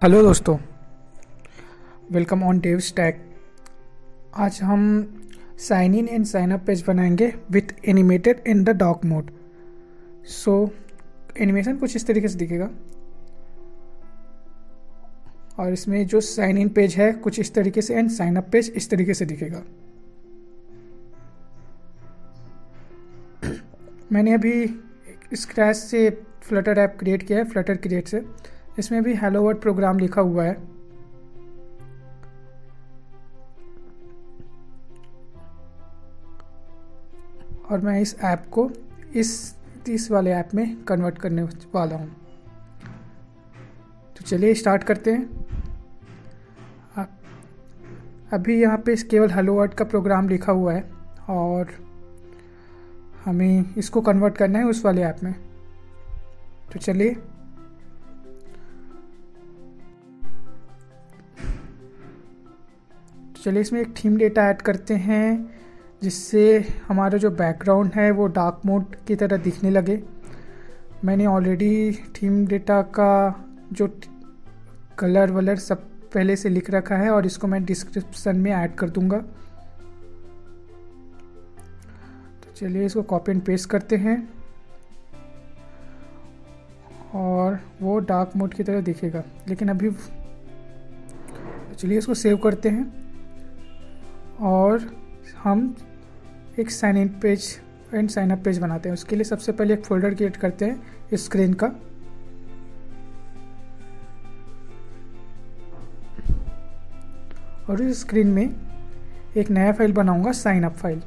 Hello दोस्तों, welcome on Dave stack. आज हम sign in and sign up page बनाएंगे with animated in the dark mode. So animation कुछ इस तरीके से दिखेगा और इसमें जो साइन इन पेज है कुछ इस तरीके से एंड साइन अप पेज इस तरीके से दिखेगा। मैंने अभी स्क्रैच से फ्लटर ऐप क्रिएट किया है, फ्लटर क्रिएट से। इसमें भी हेलो वर्ल्ड प्रोग्राम लिखा हुआ है। और मैं इस ऐप को इस वाले ऐप में कन्वर्ट करने वाला हूँ। तो चलिए स्टार्ट करते हैं। अभी यहाँ पे केवल हेलो वर्ल्ड का प्रोग्राम लिखा हुआ है और हमें इसको कन्वर्ट करना है उस वाले ऐप में। तो चलिए इसमें एक थीम डेटा ऐड करते हैं जिससे हमारा जो बैकग्राउंड है वो डार्क मोड की तरह दिखने लगे। मैंने ऑलरेडी थीम डेटा का जो कलर वलर सब पहले से लिख रखा है और इसको मैं डिस्क्रिप्शन में ऐड कर दूंगा। तो चलिए इसको कॉपी एंड पेस्ट करते हैं और वो डार्क मोड की तरह दिखेगा। लेकिन अभी चलिए इसको सेव करते हैं और हम एक sign in page and sign up page बनाते हैं। उसके लिए सबसे पहले एक फोल्डर क्रिएट करते हैं स्क्रीन का। और इस स्क्रीन में एक नया फाइल बनाऊंगा, साइन अप फाइल।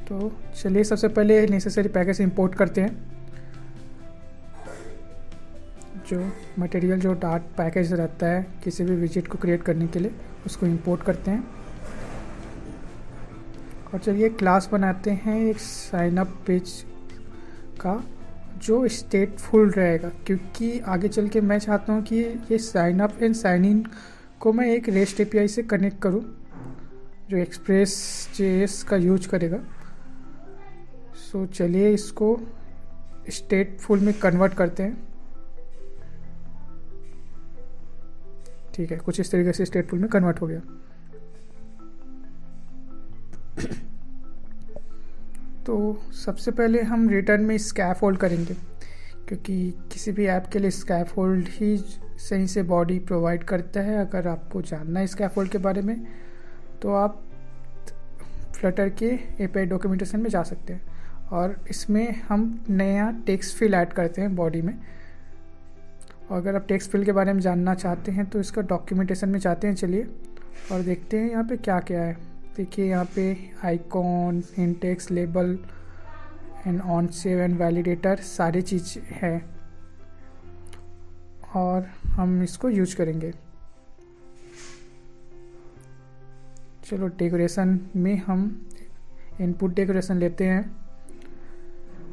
तो चलिए सबसे पहले नेसेसरी पैकेज इंपोर्ट करते हैं। जो मटेरियल जो डार्ट पैकेज रहता है किसी भी विजिट को क्रिएट करने के लिए उसको इंपोर्ट करते हैं। और चलिए क्लास बनाते हैं एक साइन अप पेज का जो स्टेटफुल रहेगा, क्योंकि आगे चल के मैं चाहता हूँ कि ये sign up and sign in को मैं एक रेस्ट एपीआई से कनेक्ट करूँ जो एक्सप्रेस जेएस का यूज करेगा। सो चलिए इसको स्टेटफुल में कन्वर्ट करते हैं। ठीक है, कुछ इस तरीके से स्टेटफुल में कन्वर्ट हो गया। तो सबसे पहले हम रिटर्न में स्कैफोल्ड करेंगे, क्योंकि किसी भी ऐप के लिए स्कैफोल्ड ही सही से बॉडी प्रोवाइड करता है। अगर आपको जानना है स्कैफोल्ड के बारे में तो आप फ्लटर के एपीआई डॉक्यूमेंटेशन में जा सकते हैं। और इसमें हम नया टेक्स्ट फील्ड ऐड करते हैं बॉडी में। और अगर आप टेक्स्ट फील्ड के बारे में जानना चाहते हैं तो इसका डॉक्यूमेंटेशन में जाते हैं। चलिए और देखते हैं यहाँ पे क्या क्या है। देखिए यहाँ पे icon, index, label and on save and validator सारी चीज़ है और हम इसको यूज करेंगे। चलो डेकोरेशन में हम इनपुट डेकोरेशन लेते हैं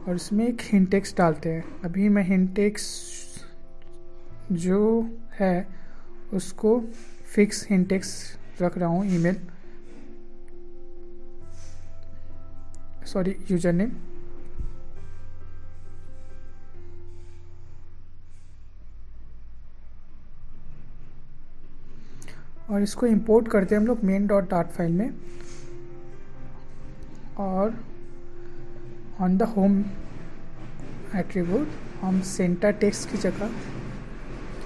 और इसमें एक हिंटेक्स डालते हैं। अभी मैं हिंटेक्स जो है उसको फिक्स हिंटेक्स रख रहा हूँ, यूजर नेम। और इसको इंपोर्ट करते हैं हम लोग मेन डॉट डार्ट फाइल में। और ऑन द होम एट्रीब्यूट हम सेंटर टेक्स्ट की जगह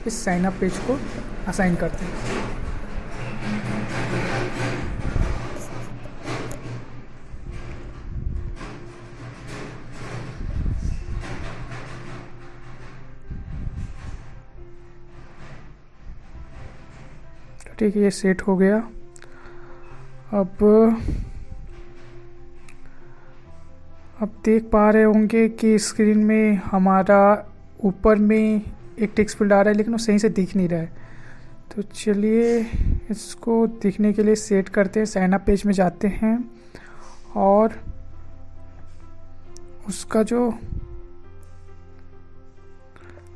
इस साइन अप पेज को असाइन करते हैं। ठीक है, ये सेट हो गया। अब देख पा रहे होंगे कि स्क्रीन में हमारा ऊपर में एक टेक्स्ट फील्ड आ रहा है लेकिन वो सही से दिख नहीं रहा है। तो चलिए इसको दिखने के लिए सेट करते हैं। साइन अप पेज में जाते हैं और उसका जो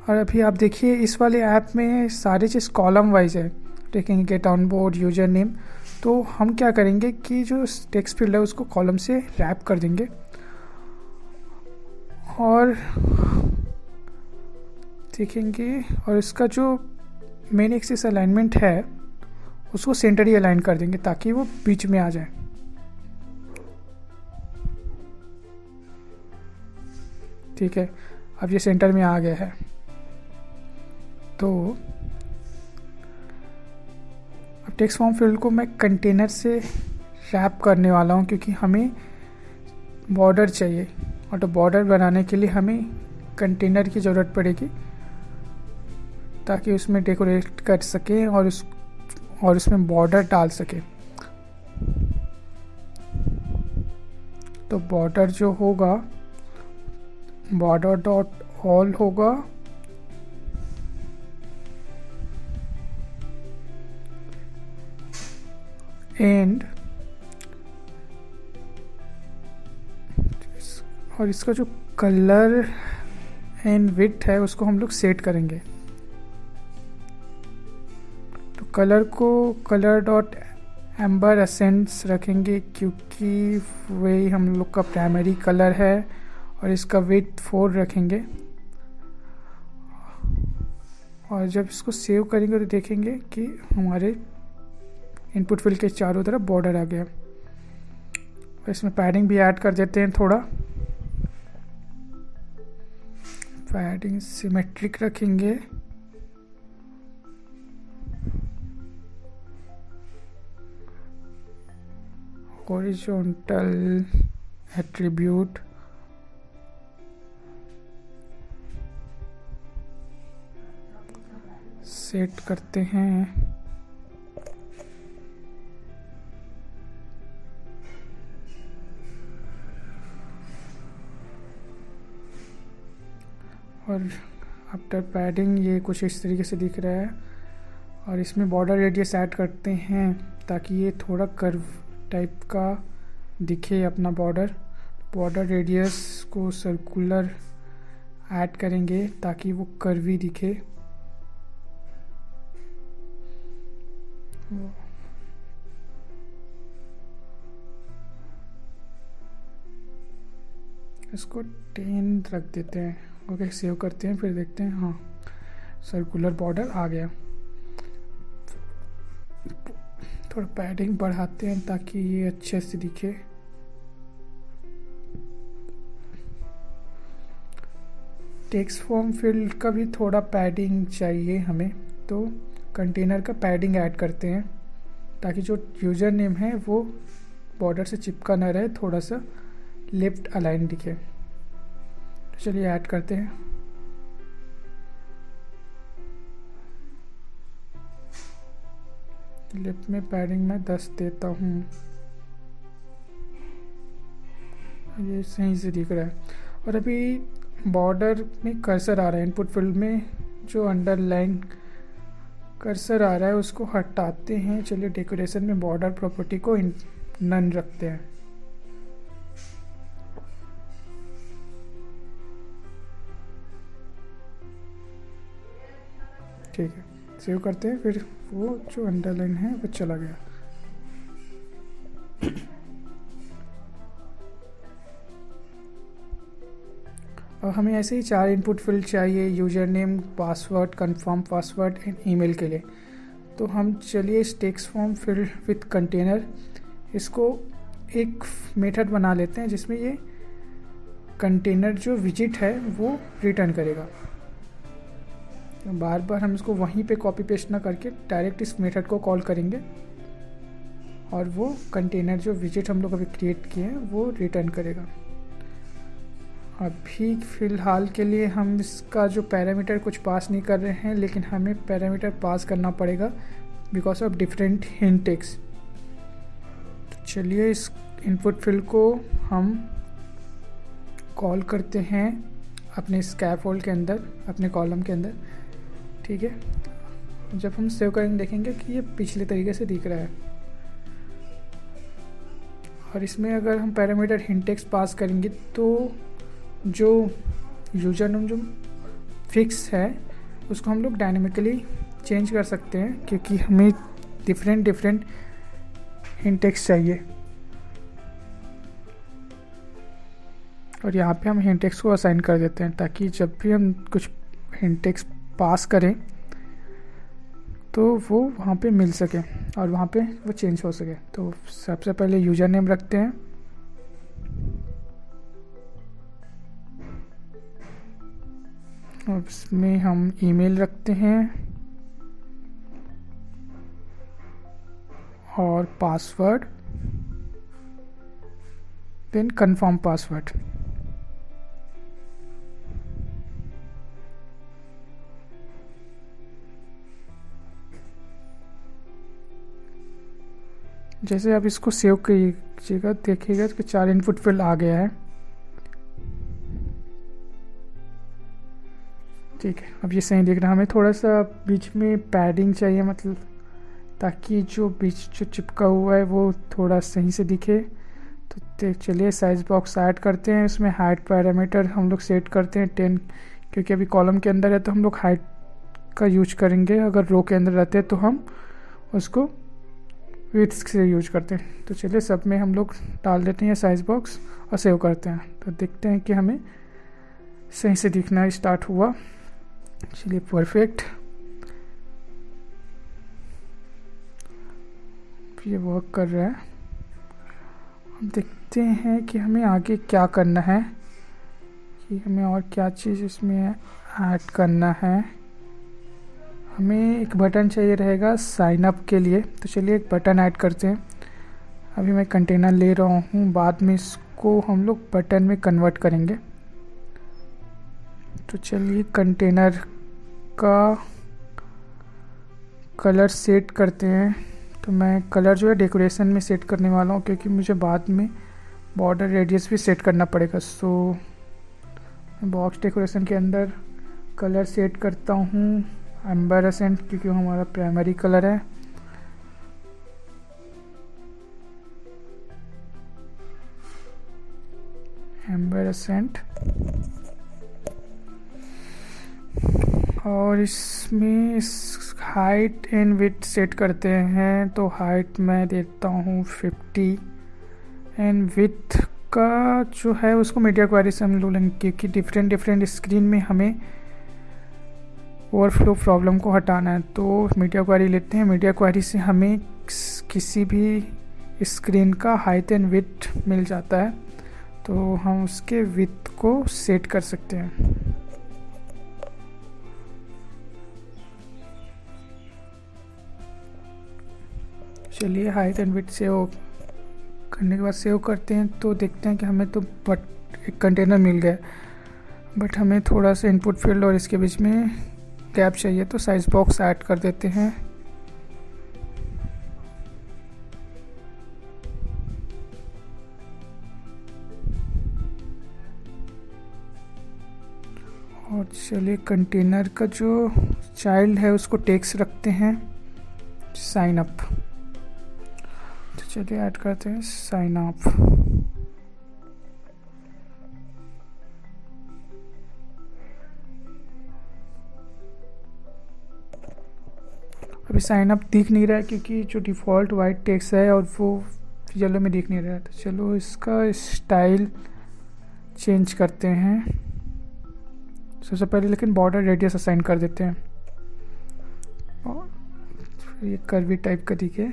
और अभी आप देखिए इस वाले ऐप में सारी चीज़ कॉलम वाइज है। देखेंगे get on board, user name. तो हम क्या करेंगे कि जो टेक्स्ट फील्ड है उसको कॉलम से रैप कर देंगे और देखेंगे, और इसका जो मेन एक्सिस अलाइनमेंट है उसको सेंटर ही अलाइन कर देंगे ताकि वो बीच में आ जाए। ठीक है, अब ये सेंटर में आ गया है। तो अब टेक्स्ट फॉर्म फील्ड को मैं कंटेनर से रैप करने वाला हूँ क्योंकि हमें बॉर्डर चाहिए, और तो बॉर्डर बनाने के लिए हमें कंटेनर की ज़रूरत पड़ेगी ताकि उसमें डेकोरेट कर सकें और उसमें बॉर्डर डाल सकें। तो बॉर्डर जो होगा बॉर्डर डॉट ऑल होगा, एंड और इसका जो कलर एंड विड्थ है उसको हम लोग सेट करेंगे। तो कलर को कलर डॉट एम्बर एसेंस रखेंगे क्योंकि वही हम लोग का प्राइमरी कलर है, और इसका विड्थ 4 रखेंगे। और जब इसको सेव करेंगे तो देखेंगे कि हमारे इनपुट फील्ड के चारों तरफ बॉर्डर आ गया। और इसमें पैडिंग भी ऐड कर देते हैं, थोड़ा पैडिंग सिमेट्रिक रखेंगे। हॉरिजॉन्टल एट्रीब्यूट सेट करते हैं। और आफ्टर पैडिंग ये कुछ इस तरीके से दिख रहा है। और इसमें बॉर्डर रेडियस ऐड करते हैं ताकि ये थोड़ा कर्व टाइप का दिखे अपना बॉर्डर रेडियस को सर्कुलर ऐड करेंगे ताकि वो कर्वी दिखे। इसको 10 रख देते हैं। ओके, सेव करते हैं, फिर देखते हैं। हाँ, सर्कुलर बॉर्डर आ गया। थोड़ा पैडिंग बढ़ाते हैं ताकि ये अच्छे से दिखे। टेक्स्ट फॉर्म फील्ड का भी थोड़ा पैडिंग चाहिए हमें, तो कंटेनर का पैडिंग ऐड करते हैं ताकि जो यूज़र नेम है वो बॉर्डर से चिपका ना रहे, थोड़ा सा लेफ्ट अलाइन दिखे। तो चलिए ऐड करते हैं। लेफ्ट में पैडिंग मैं 10 देता हूँ, ये सही से दिख रहा है। और अभी बॉर्डर में कर्सर आ रहा है, इनपुट फील्ड में जो अंडरलाइन कर्सर आ रहा है उसको हटाते हैं। चलिए डेकोरेशन में बॉर्डर प्रॉपर्टी को नन रखते हैं। ठीक है, सेव करते हैं। फिर वो जो अंडरलाइन है वो चला गया। और हमें ऐसे ही 4 इनपुट फील्ड चाहिए, user name, password, confirm password and email के लिए। तो हम चलिए इस text form field with container, इसको एक मेथड बना लेते हैं जिसमें ये कंटेनर जो विजिट है वो रिटर्न करेगा। बार बार हम इसको वहीं पे कॉपी पेस्ट ना करके डायरेक्ट इस मेथड को कॉल करेंगे और वो कंटेनर जो विजिट हम लोग अभी क्रिएट किए हैं वो रिटर्न करेगा। अभी फ़िलहाल के लिए हम इसका जो पैरामीटर कुछ पास नहीं कर रहे हैं, लेकिन हमें पैरामीटर पास करना पड़ेगा because of different hint text. चलिए इस इनपुट फील्ड को हम कॉल करते हैं अपने स्कैफोल्ड के अंदर, अपने कॉलम के अंदर। ठीक है, जब हम सेव करेंगे देखेंगे कि ये पिछले तरीके से दिख रहा है। और इसमें अगर हम पैरामीटर हिंट टेक्स्ट पास करेंगे तो जो यूजर नेम जो फिक्स है उसको हम लोग डायनेमिकली चेंज कर सकते हैं क्योंकि हमें डिफरेंट हिंट टेक्स्ट चाहिए। और यहाँ पे हम हिंट टेक्स्ट को असाइन कर देते हैं ताकि जब भी हम कुछ हिंट टेक्स्ट पास करें तो वो वहाँ पे मिल सके और वहाँ पे वो चेंज हो सके। तो सबसे पहले यूज़र नेम रखते हैं, और उसमें हम ईमेल रखते हैं और पासवर्ड, देन कंफर्म पासवर्ड। जैसे आप इसको सेव कीजिएगा देखिएगा कि 4 इनपुट फील्ड आ गया है। ठीक है, अब ये सही दिख रहा है। हमें थोड़ा सा बीच में पैडिंग चाहिए, मतलब ताकि जो बीच जो चिपका हुआ है वो थोड़ा सही से दिखे। तो चलिए साइज बॉक्स ऐड करते हैं। इसमें हाइट पैरामीटर हम लोग सेट करते हैं 10, क्योंकि अभी कॉलम के अंदर है तो हम लोग हाइट का यूज करेंगे। अगर रो के अंदर रहते हैं तो हम उसको विड्थ से यूज करते हैं। तो चलिए सब में हम लोग डाल देते हैं साइज बॉक्स और सेव करते हैं। तो देखते हैं कि हमें सही से दिखना स्टार्ट हुआ। चलिए परफेक्ट, ये वर्क कर रहा है। अब देखते हैं कि हमें आगे क्या करना है, कि हमें और क्या चीज़ इसमें ऐड करना है। हमें एक बटन चाहिए रहेगा साइन अप के लिए, तो चलिए एक बटन ऐड करते हैं। अभी मैं कंटेनर ले रहा हूँ, बाद में इसको हम लोग बटन में कन्वर्ट करेंगे। तो चलिए कंटेनर का कलर सेट करते हैं। तो मैं कलर जो है डेकोरेशन में सेट करने वाला हूँ, क्योंकि मुझे बाद में बॉर्डर रेडियस भी सेट करना पड़ेगा। सो बॉक्स डेकोरेशन के अंदर कलर सेट करता हूँ एम्बरसेंट, क्योंकि वो हमारा प्राइमरी कलर है। एम्बरसेंट, और इसमें इस हाइट एंड विड्थ सेट करते हैं। तो हाइट मैं देता हूँ 50 एंड विड्थ का जो है उसको मीडिया क्वेरी से हम लोग लेंगे, क्योंकि डिफरेंट स्क्रीन में हमें ओवरफ्लो प्रॉब्लम को हटाना है। तो मीडिया क्वेरी लेते हैं। मीडिया क्वेरी से हमें किसी भी स्क्रीन का हाइट एंड विड्थ मिल जाता है, तो हम उसके विड्थ को सेट कर सकते हैं। चलिए हाइट एंड विड्थ सेव करने के बाद सेव करते हैं। तो देखते हैं कि हमें तो एक कंटेनर मिल गया, बट हमें थोड़ा सा इनपुट फील्ड और इसके बीच में गैप चाहिए। तो साइज बॉक्स ऐड कर देते हैं। और चलिए कंटेनर का जो चाइल्ड है उसको टेक्स्ट रखते हैं साइन अप। तो चलिए ऐड करते हैं साइन अप। अभी साइन अप दिख नहीं रहा है, क्योंकि जो डिफ़ॉल्ट वाइट टेक्स्ट है और वो येलो में दिख नहीं रहा है। तो चलो इसका स्टाइल चेंज करते हैं। सबसे पहले लेकिन बॉर्डर रेडियस असाइन कर देते हैं, और फिर ये कर्वी टाइप का दिखे।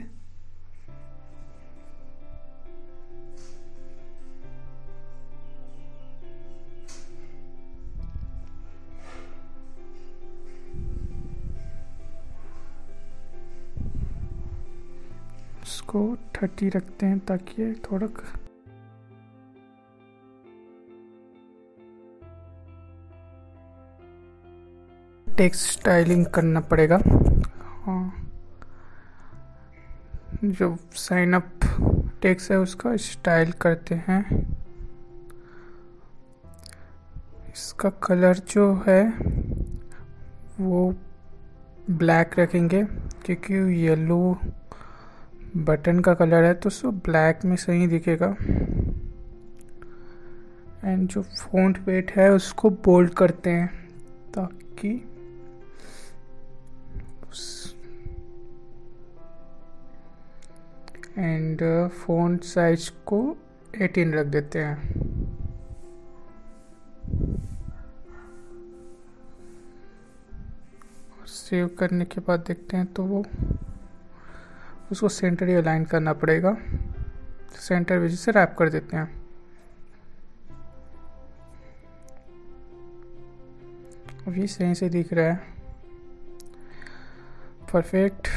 इसको 30 रखते हैं ताकि ये थोड़ा टेक्स्ट स्टाइलिंग करना पड़ेगा। हाँ, जो साइन अप टेक्स्ट है उसका स्टाइल करते हैं। इसका कलर जो है वो ब्लैक रखेंगे, क्योंकि येलो बटन का कलर है तो सब ब्लैक में सही दिखेगा। एंड जो फ़ॉन्ट वेट है उसको बोल्ड करते हैं ताकि एंड फ़ॉन्ट साइज को 18 रख देते हैं। सेव करने के बाद देखते हैं तो वो उसको सेंटर ही अलाइन करना पड़ेगा। सेंटर वजह से रैप कर देते हैं। अभी सही से दिख रहा है, परफेक्ट।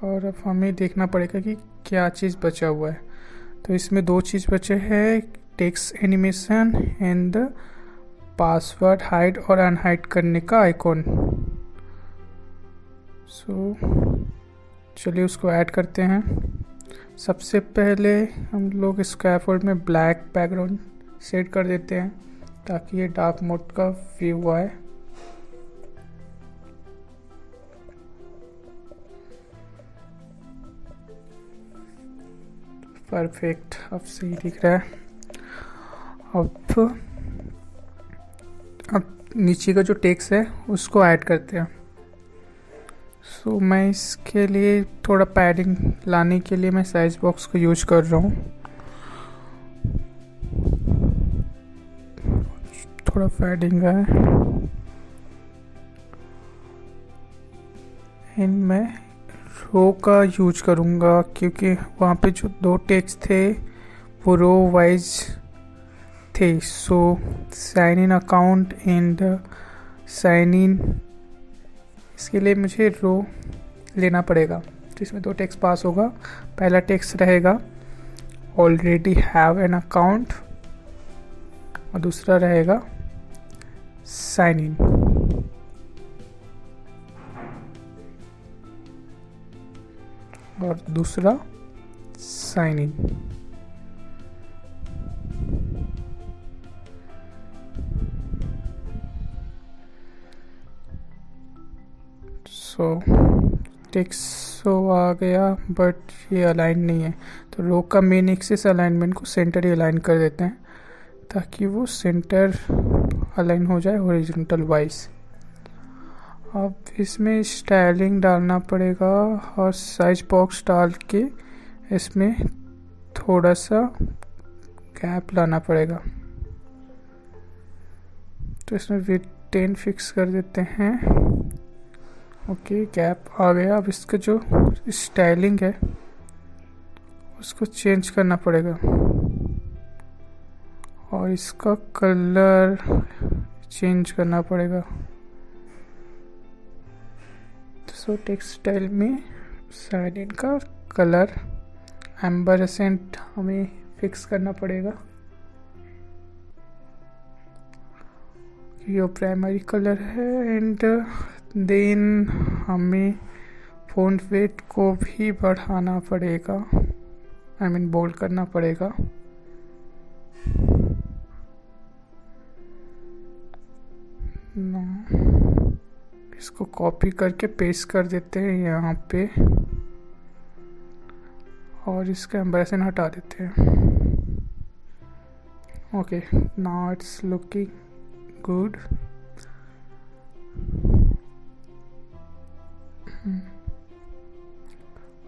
और अब हमें देखना पड़ेगा कि क्या चीज़ बचा हुआ है। तो इसमें 2 चीज़ बचे हैं, text animation and password hide और अनहाइड करने का आइकॉन। सो चलिए उसको ऐड करते हैं। सबसे पहले हम लोग स्कैफोल्ड में ब्लैक बैकग्राउंड सेट कर देते हैं ताकि ये डार्क मोड का व्यू आए। परफेक्ट, अब सही दिख रहा है। अब नीचे का जो टेक्स्ट है उसको ऐड करते हैं। सो मैं इसके लिए थोड़ा पैडिंग लाने के लिए मैं साइज बॉक्स को यूज कर रहा हूँ। थोड़ा पैडिंग है। मैं रो का यूज करूँगा क्योंकि वहाँ पे जो 2 टेक्स्ट थे वो रो वाइज थे। So sign in account and sign in, इसके लिए मुझे रो लेना पड़ेगा। तो इसमें 2 टेक्स्ट पास होगा। पहला टेक्स्ट रहेगा ऑलरेडी हैव एन अकाउंट और दूसरा रहेगा साइन इन। और दूसरा साइन इन। टेक्स्ट आ गया बट ये अलाइन नहीं है। तो रो का मेन एक्सिस अलाइनमेंट को सेंटर ही अलाइन कर देते हैं ताकि वो सेंटर अलाइन हो जाए हॉरिजॉन्टल वाइज। अब इसमें स्टाइलिंग डालना पड़ेगा और साइज बॉक्स डाल के इसमें थोड़ा सा गैप लाना पड़ेगा। तो इसमें विड्थ 10 फिक्स कर देते हैं। ओके, गैप आ गया। अब इसका जो स्टाइलिंग है उसको चेंज करना पड़ेगा और इसका कलर चेंज करना पड़ेगा। सो टेक्सटाइल में साइन इन का कलर एम्बरसेंट हमें फिक्स करना पड़ेगा। ये प्राइमरी कलर है। एंड देन हमें फ़ॉन्ट वेट को भी बढ़ाना पड़ेगा, आई मीन बोल्ड करना पड़ेगा। इसको कॉपी करके पेस्ट कर देते हैं यहाँ पे और इसका एम्बरसेंट हटा देते हैं। Okay, now it's looking good.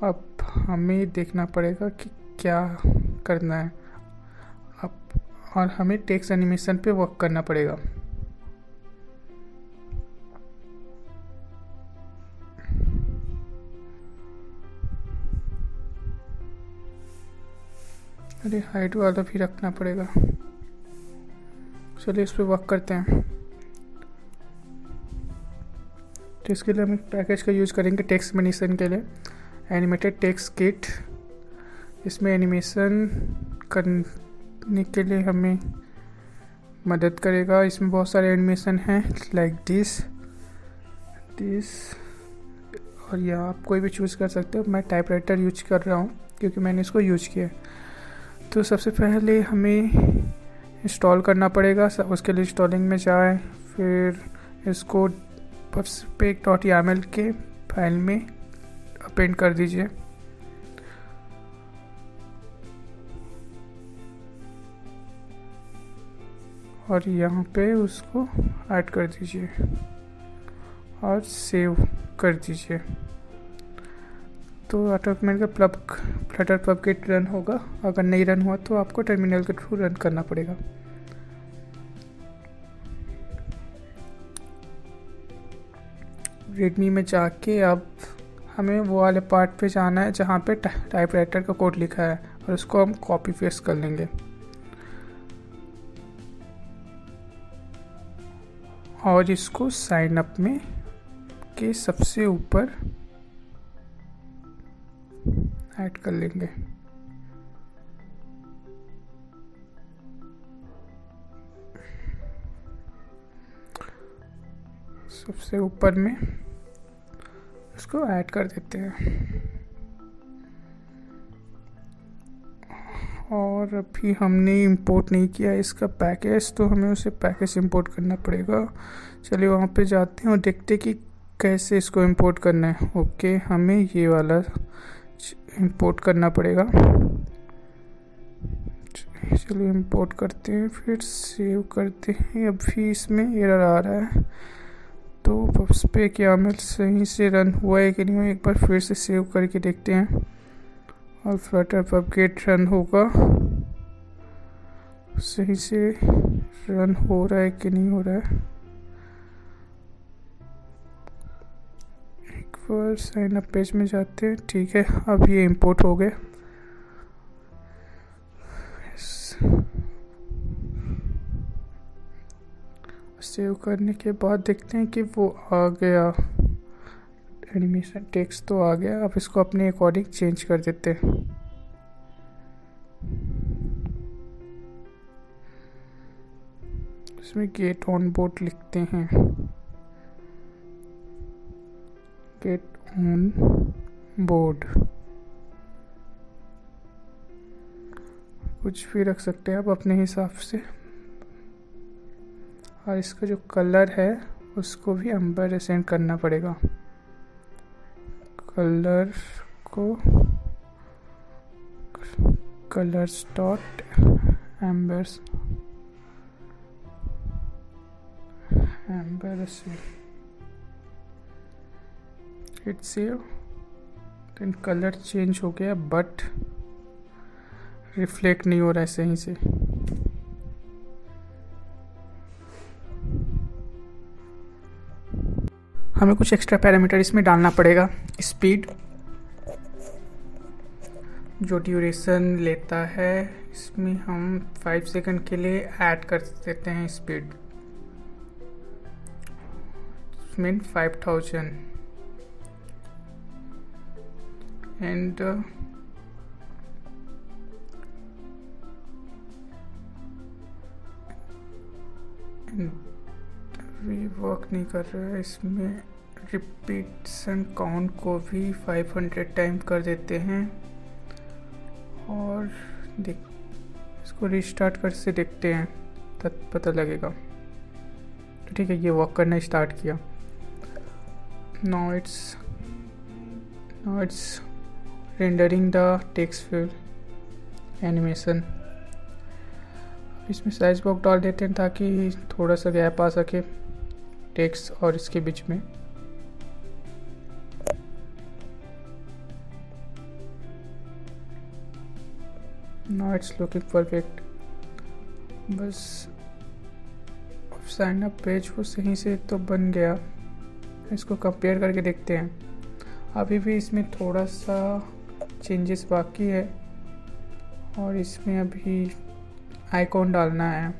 अब हमें देखना पड़ेगा कि क्या करना है अब, और हमें टेक्स्ट एनिमेशन पे वर्क करना पड़ेगा। अरे हाइट वाला भी रखना पड़ेगा। चलिए इस पर वर्क करते हैं। तो इसके लिए हम एक पैकेज का यूज़ करेंगे टेक्स्ट एनिमेशन के लिए, एनिमेटेड टेक्स्ट किट। इसमें एनिमेशन करने के लिए हमें मदद करेगा। इसमें बहुत सारे एनिमेशन हैं लाइक दिस और या आप कोई भी चूज़ कर सकते हो। मैं टाइपराइटर यूज कर रहा हूँ क्योंकि मैंने इसको यूज किया है। तो सबसे पहले हमें इंस्टॉल करना पड़ेगा। उसके लिए इंस्टॉलिंग में जाए, फिर इसको pubspec.yaml के फाइल में अपेंड कर दीजिए। और यहाँ पे उसको ऐड कर दीजिए और सेव कर दीजिए। तो ऑटोमेटिक का फ्लटर पबकिट रन होगा। अगर नहीं रन हुआ तो आपको टर्मिनल के थ्रू रन करना पड़ेगा। रेडमी में जाके अब हमें वो वाले पार्ट पे जाना है जहाँ पे टाइपराइटर का कोड लिखा है, और उसको हम कॉपी पेस्ट कर लेंगे। और इसको साइन अप में के सबसे ऊपर ऐड कर लेंगे। सबसे ऊपर में इसको ऐड कर देते हैं। और अभी हमने इंपोर्ट नहीं किया इसका पैकेज, तो हमें उसे पैकेज इंपोर्ट करना पड़ेगा। चलिए वहाँ पे जाते हैं और देखते हैं कि कैसे इसको इंपोर्ट करना है। ओके, हमें ये वाला इंपोर्ट करना पड़ेगा। चलिए इंपोर्ट करते हैं, फिर सेव करते हैं। अभी इसमें एरर आ रहा है, तो उस पे क्या हमें सही से रन हुआ है कि नहीं हुआ, एक बार फिर से सेव करके देखते हैं। और फ्लटर पबगेट रन होगा, सही से रन हो रहा है कि नहीं हो रहा है। एक बार साइन अप पेज में जाते हैं। ठीक है, अब ये इंपोर्ट हो गए। सेव करने के बाद देखते हैं कि वो आ गया, एनिमेशन टेक्स्ट तो आ गया। अब इसको अपने अकॉर्डिंग चेंज कर देते हैं। इसमें गेट ऑन बोर्ड लिखते हैं, गेट ऑन बोर्ड, कुछ भी रख सकते हैं आप अपने हिसाब से। और इसका जो कलर है उसको भी एम्बरसेंट करना पड़ेगा। कलर को colours dot amber accent, hit save. Then colour change हो गया, बट रिफ्लेक्ट नहीं हो रहा है सही से। हमें कुछ एक्स्ट्रा पैरामीटर इसमें डालना पड़ेगा। स्पीड, जो ड्यूरेशन लेता है, इसमें हम 5 सेकंड के लिए ऐड कर देते हैं स्पीड, मीन 5000। एंड भी वर्क नहीं कर रहा है। इसमें रिपीटेशन काउंट को भी 500 टाइम कर देते हैं। और देख, इसको रिस्टार्ट कर से देखते हैं, तब पता लगेगा। तो ठीक है, ये वर्क करना स्टार्ट किया। Now it's rendering the text fill animation. इसमें साइज बॉक्स डाल देते हैं ताकि थोड़ा सा गैप आ सके टेक्स्ट और इसके बीच में। Now it's looking perfect. बस साइन अप पेज वो सही से तो बन गया। इसको कंपेयर करके देखते हैं। अभी भी इसमें थोड़ा सा चेंजेस बाकी है, और इसमें अभी आइकॉन डालना है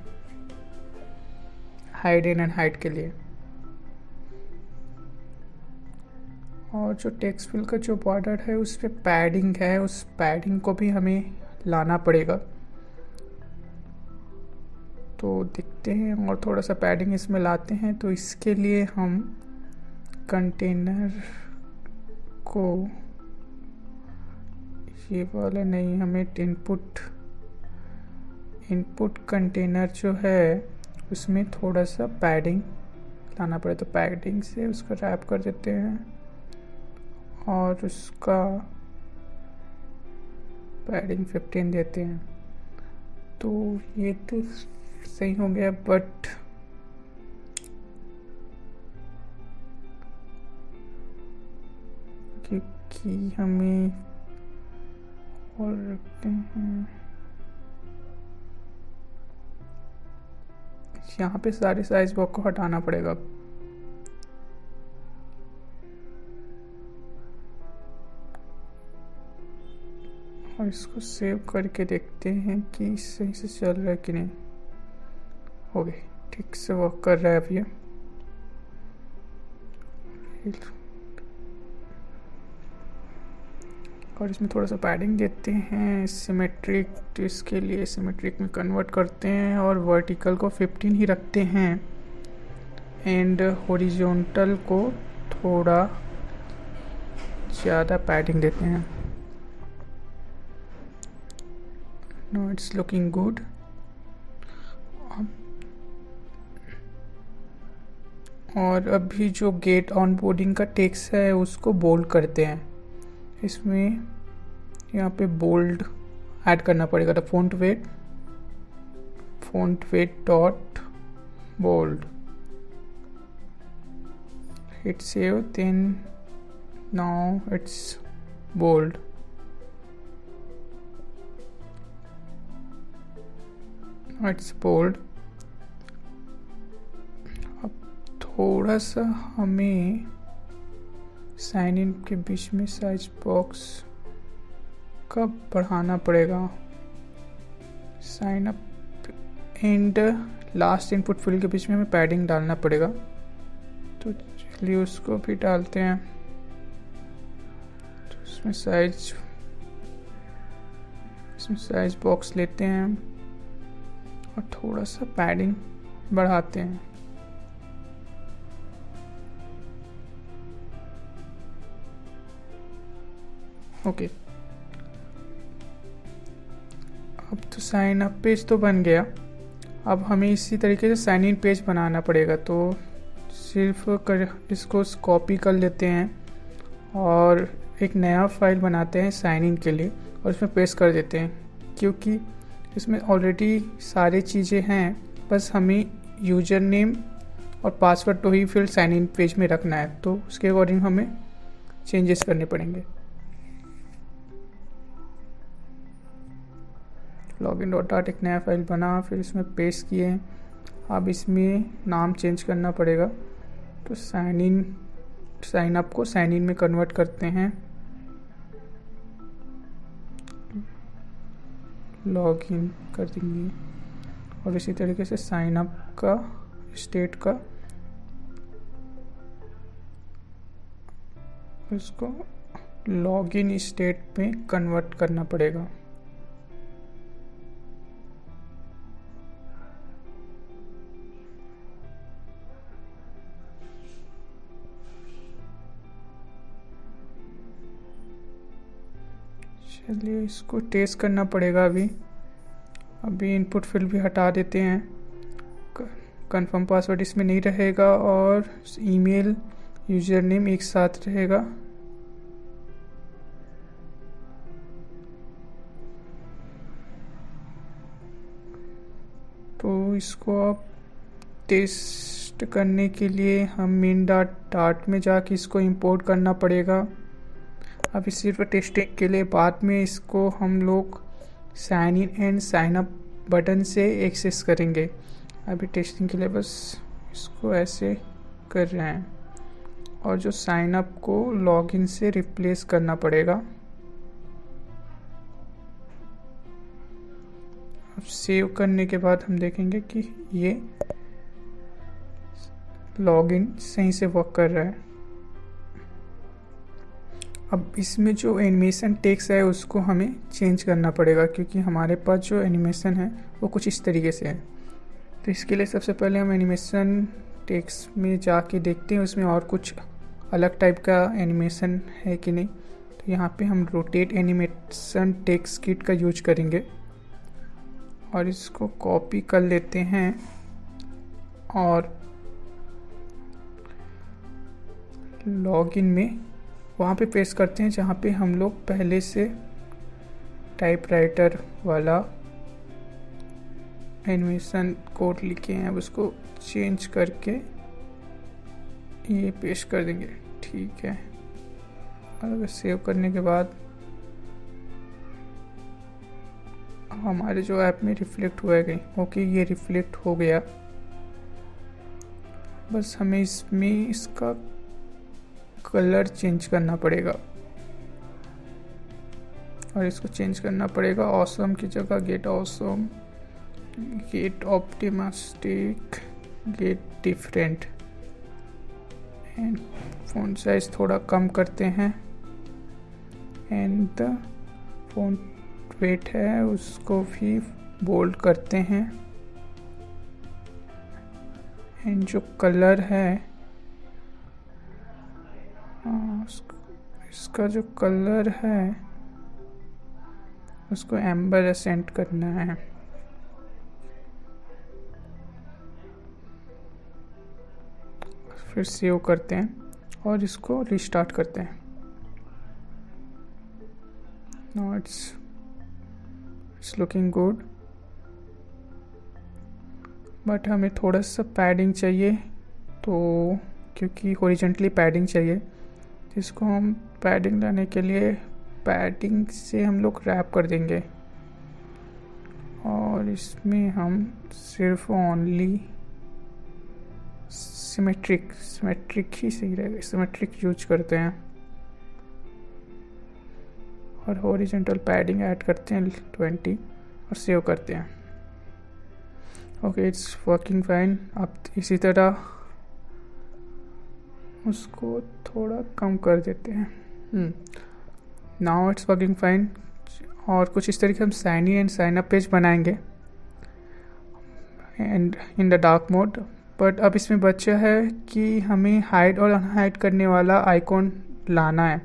हाइड इन एंड हाइड के लिए। और जो टेक्स्ट फिल का जो बॉर्डर है उस पर पैडिंग है, उस पैडिंग को भी हमें लाना पड़ेगा। तो देखते हैं और थोड़ा सा पैडिंग इसमें लाते हैं। तो इसके लिए हम कंटेनर को, ये वाला नहीं, हमें इनपुट कंटेनर जो है उसमें थोड़ा सा पैडिंग लाना पड़े। तो पैडिंग से उसको रैप कर देते हैं और उसका पैडिंग 15 देते हैं। तो ये तो सही हो गया, बट क्योंकि हमें और रखते हैं यहाँ पे सारे साइज बॉक्स को हटाना पड़ेगा। और इसको सेव करके देखते हैं कि सही से चल रहा है कि नहीं। हो गया, ठीक से वर्क कर रहा है अब ये। और इसमें थोड़ा सा पैडिंग देते हैं सिमेट्रिक, तो इसके लिए सिमेट्रिक में कन्वर्ट करते हैं और वर्टिकल को 15 ही रखते हैं एंड हॉरिजॉन्टल को थोड़ा ज़्यादा पैडिंग देते हैं। Now it's looking good. और अभी जो गेट ऑन बोर्डिंग का टेक्स्ट है उसको बोल्ड करते हैं। इसमें यहाँ पे बोल्ड ऐड करना पड़ेगा। तो font weight dot bold, hit save, then now it's bold. It's bold. अब थोड़ा सा हमें साइन इन के बीच में साइज बॉक्स का बढ़ाना पड़ेगा। Sign up and last input field के बीच में हमें पैडिंग डालना पड़ेगा। तो चलिए उसको भी डालते हैं। तो इसमें साइज बॉक्स लेते हैं और थोड़ा सा पैडिंग बढ़ाते हैं। ओके, अब तो साइन अप पेज तो बन गया। अब हमें इसी तरीके से साइन इन पेज बनाना पड़ेगा। तो सिर्फ इसको कॉपी कर लेते हैं और एक नया फाइल बनाते हैं साइन इन के लिए और इसमें पेस्ट कर देते हैं, क्योंकि इसमें ऑलरेडी सारी चीज़ें हैं। बस हमें यूज़र नेम और पासवर्ड तो ही फिर साइन इन पेज में रखना है, तो उसके अकॉर्डिंग हमें चेंजेस करने पड़ेंगे। लॉगिन डॉट डाट एक नया फाइल बना, फिर इसमें पेस्ट किए। अब इसमें नाम चेंज करना पड़ेगा। तो साइन अप को साइन इन में कन्वर्ट करते हैं। लॉगिन कर देंगे और इसी तरीके से साइन अप का स्टेट का उसको लॉगिन स्टेट में कन्वर्ट करना पड़ेगा। चलिए इसको टेस्ट करना पड़ेगा। अभी इनपुट फील्ड भी हटा देते हैं। कंफर्म पासवर्ड इसमें नहीं रहेगा और ईमेल यूज़र नेम एक साथ रहेगा। तो इसको आप टेस्ट करने के लिए हम मेन डाट में जाके इसको इंपोर्ट करना पड़ेगा। अभी सिर्फ टेस्टिंग के लिए, बाद में इसको हम लोग sign in and sign up button से एक्सेस करेंगे। अभी टेस्टिंग के लिए बस इसको ऐसे कर रहे हैं और जो साइन अप को लॉगिन से रिप्लेस करना पड़ेगा। अब सेव करने के बाद हम देखेंगे कि ये लॉगिन सही से वर्क कर रहा है। अब इसमें जो एनिमेशन टेक्स्ट है उसको हमें चेंज करना पड़ेगा, क्योंकि हमारे पास जो एनिमेशन है वो कुछ इस तरीके से है। तो इसके लिए सबसे पहले हम एनिमेशन टेक्स्ट में जाके देखते हैं उसमें और कुछ अलग टाइप का एनिमेशन है कि नहीं। तो यहाँ पे हम रोटेट एनिमेशन टेक्स्ट किट का यूज करेंगे और इसको कॉपी कर लेते हैं और लॉगिन में वहाँ पे पेस्ट करते हैं जहाँ पे हम लोग पहले से टाइपराइटर वाला एनिमेशन कोड लिखे हैं। अब उसको चेंज करके ये पेस्ट कर देंगे। ठीक है, और सेव करने के बाद हमारे जो ऐप में रिफ्लेक्ट हुआ है। ओके, ये रिफ्लेक्ट हो गया। बस हमें इसमें इसका कलर चेंज करना पड़ेगा। और इसको चेंज करना पड़ेगा, ऑसम की जगह get awesome, get optimistic, get different. And font size थोड़ा कम करते हैं। एंड द फ़ॉन्ट वेट है उसको भी बोल्ड करते हैं। एंड जो कलर है इसका जो कलर है उसको एम्बर एसेंट करना है। फिर सेव करते हैं और इसको रिस्टार्ट करते हैं। Now it's looking good, but हमें थोड़ा सा पैडिंग चाहिए, तो क्योंकि हॉरिजॉन्टली पैडिंग चाहिए, इसको हम पैडिंग लाने के लिए पैडिंग से हम लोग रैप कर देंगे। और इसमें हम सिर्फ ओनली सिमेट्रिक ही सही रहेगा, सिमेट्रिक यूज करते हैं। और हॉरिजॉन्टल पैडिंग ऐड करते हैं 20 और सेव करते हैं। Okay, it's working fine. अब इसी तरह उसको थोड़ा कम कर देते हैं। Now it's working fine. और कुछ इस तरीके हम sign in and sign up page बनाएंगे and in the dark mode. But अब इसमें बचा है कि हमें हाइड और अनहाइड करने वाला आइकॉन लाना है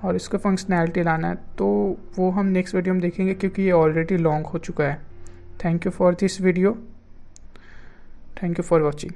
और इसको फंक्शनैलिटी लाना है, तो वो हम नेक्स्ट वीडियो में देखेंगे क्योंकि ये ऑलरेडी लॉन्ग हो चुका है। Thank you for this video, thank you for watching.